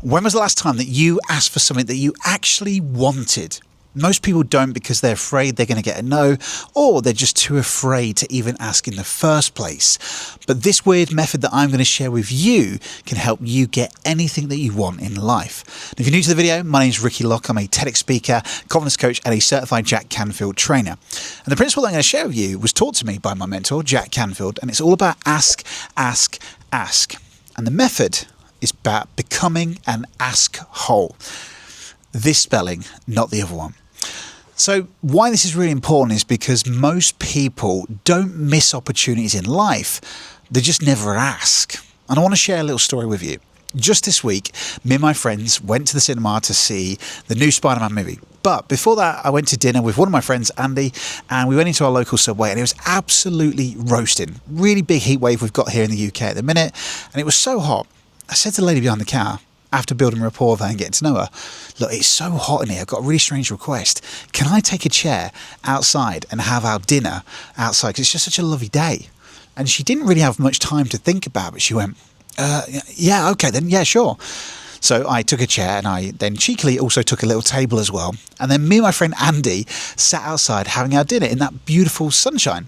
When was the last time that you asked for something that you actually wanted? Most people don't because they're afraid they're going to get a no, or they're just too afraid to even ask in the first place. But this weird method that I'm going to share with you can help you get anything that you want in life. And if you're new to the video, my name is Locke. I'm a TEDx speaker, confidence coach, and a certified Jack Canfield trainer. And the principle that I'm going to share with you was taught to me by my mentor, Jack Canfield, and it's all about ask, ask, ask. And the method is about becoming an askhole. This spelling, not the other one. So why this is really important is because most people don't miss opportunities in life. They just never ask. And I want to share a little story with you. Just this week, me and my friends went to the cinema to see the new Spider-Man movie. But before that, I went to dinner with one of my friends, Andy, and we went into our local Subway, and it was absolutely roasting. Really big heat wave we've got here in the UK at the minute, and it was so hot. I said to the lady behind the car, after building rapport with her and getting to know her, look, it's so hot in here, I've got a really strange request. Can I take a chair outside and have our dinner outside? Because it's just such a lovely day. And she didn't really have much time to think about it, but she went, yeah, okay then, yeah, sure. So I took a chair and I then cheekily also took a little table as well. And then me and my friend Andy sat outside having our dinner in that beautiful sunshine.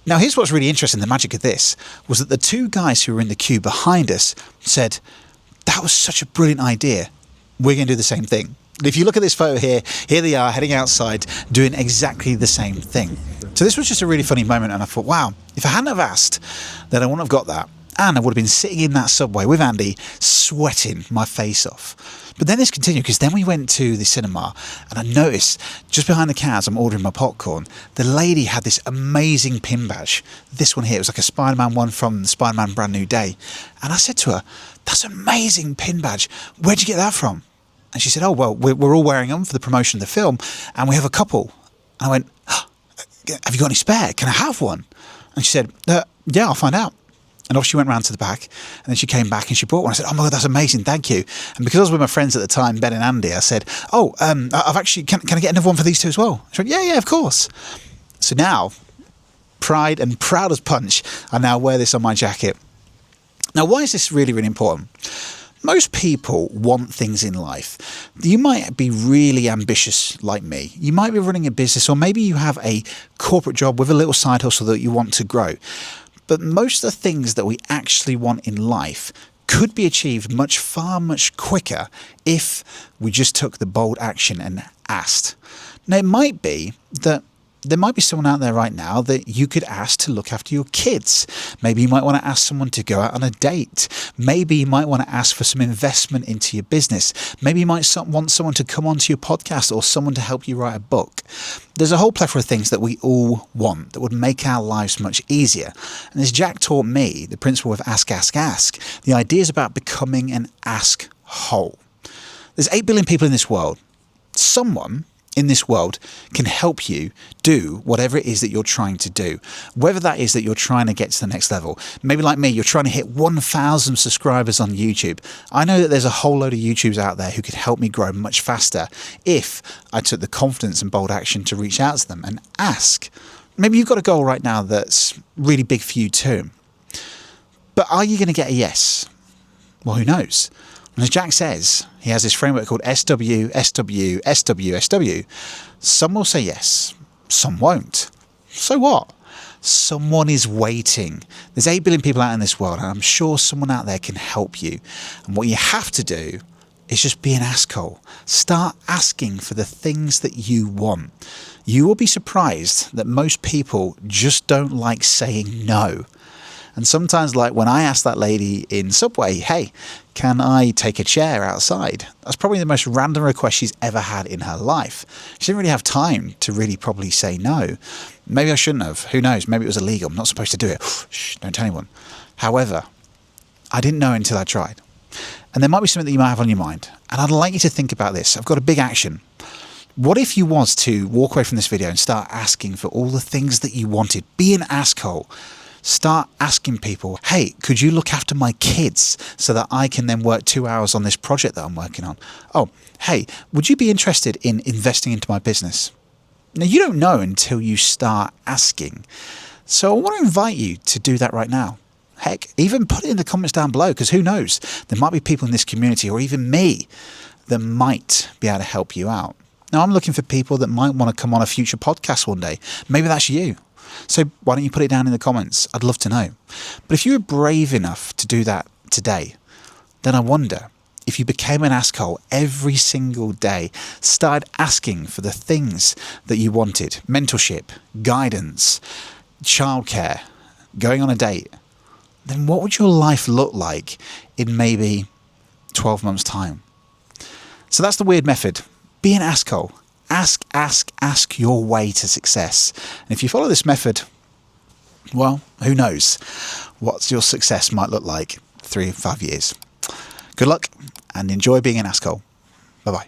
Now, here's what's really interesting. The magic of this was that the two guys who were in the queue behind us said, that was such a brilliant idea. We're going to do the same thing. If you look at this photo here they are heading outside doing exactly the same thing. So this was just a really funny moment, and I thought, wow, if I hadn't have asked, then I wouldn't have got that. And I would have been sitting in that Subway with Andy, sweating my face off. But then this continued, because then we went to the cinema, and I noticed just behind the counter, I'm ordering my popcorn, the lady had this amazing pin badge. This one here, it was like a Spider-Man one from Spider-Man Brand New Day. And I said to her, that's an amazing pin badge. Where'd you get that from? And she said, oh, well, we're all wearing them for the promotion of the film, and we have a couple. And I went, oh, have you got any spare? Can I have one? And she said, yeah, I'll find out. And off she went round to the back, and then she came back and she brought one. I said, oh my God, that's amazing, thank you. And because I was with my friends at the time, Ben and Andy, I said, oh, I've actually, can I get another one for these two as well? She went, yeah, of course. So now, pride and proud as punch, I now wear this on my jacket. Now, why is this really, really important? Most people want things in life. You might be really ambitious like me. You might be running a business, or maybe you have a corporate job with a little side hustle that you want to grow. But most of the things that we actually want in life could be achieved much quicker if we just took the bold action and asked. Now, it might be that there might be someone out there right now that you could ask to look after your kids. Maybe you might want to ask someone to go out on a date. Maybe you might want to ask for some investment into your business. Maybe you might want someone to come onto your podcast, or someone to help you write a book. There's a whole plethora of things that we all want that would make our lives much easier. And as Jack taught me, the principle of ask, ask, ask, the idea is about becoming an askhole. There's 8 billion people in this world. Someone in this world can help you do whatever it is that you're trying to do. Whether that is that you're trying to get to the next level. Maybe like me, you're trying to hit 1,000 subscribers on YouTube. I know that there's a whole load of YouTubers out there who could help me grow much faster if I took the confidence and bold action to reach out to them and ask. Maybe you've got a goal right now that's really big for you too. But are you going to get a yes? Well, who knows? And as Jack says, he has this framework called SWSWSWSW. Some will say yes, some won't. So what? Someone is waiting. There's 8 billion people out in this world, and I'm sure someone out there can help you. And what you have to do is just be an asshole. Start asking for the things that you want. You will be surprised that most people just don't like saying no. And sometimes, like when I asked that lady in Subway, hey, can I take a chair outside? That's probably the most random request she's ever had in her life. She didn't really have time to really probably say no. Maybe I shouldn't have. Who knows? Maybe it was illegal. I'm not supposed to do it. Shh, don't tell anyone. However, I didn't know until I tried. And there might be something that you might have on your mind. And I'd like you to think about this. I've got a big action. What if you was to walk away from this video and start asking for all the things that you wanted? Be an asshole. Start asking people, hey, could you look after my kids so that I can then work 2 hours on this project that I'm working on? Oh, hey, would you be interested in investing into my business? Now, you don't know until you start asking. So I want to invite you to do that right now. Heck, even put it in the comments down below, because who knows? There might be people in this community, or even me, that might be able to help you out. Now, I'm looking for people that might want to come on a future podcast one day. Maybe that's you. So why don't you put it down in the comments? I'd love to know. But if you were brave enough to do that today, then I wonder if you became an asshole every single day, started asking for the things that you wanted, mentorship, guidance, childcare, going on a date, then what would your life look like in maybe 12 months' time? So that's the weird method. Be an asshole. Ask your way to success. And if you follow this method, well, who knows what your success might look like 3 or 5 years. Good luck and enjoy being an asshole. Bye-bye.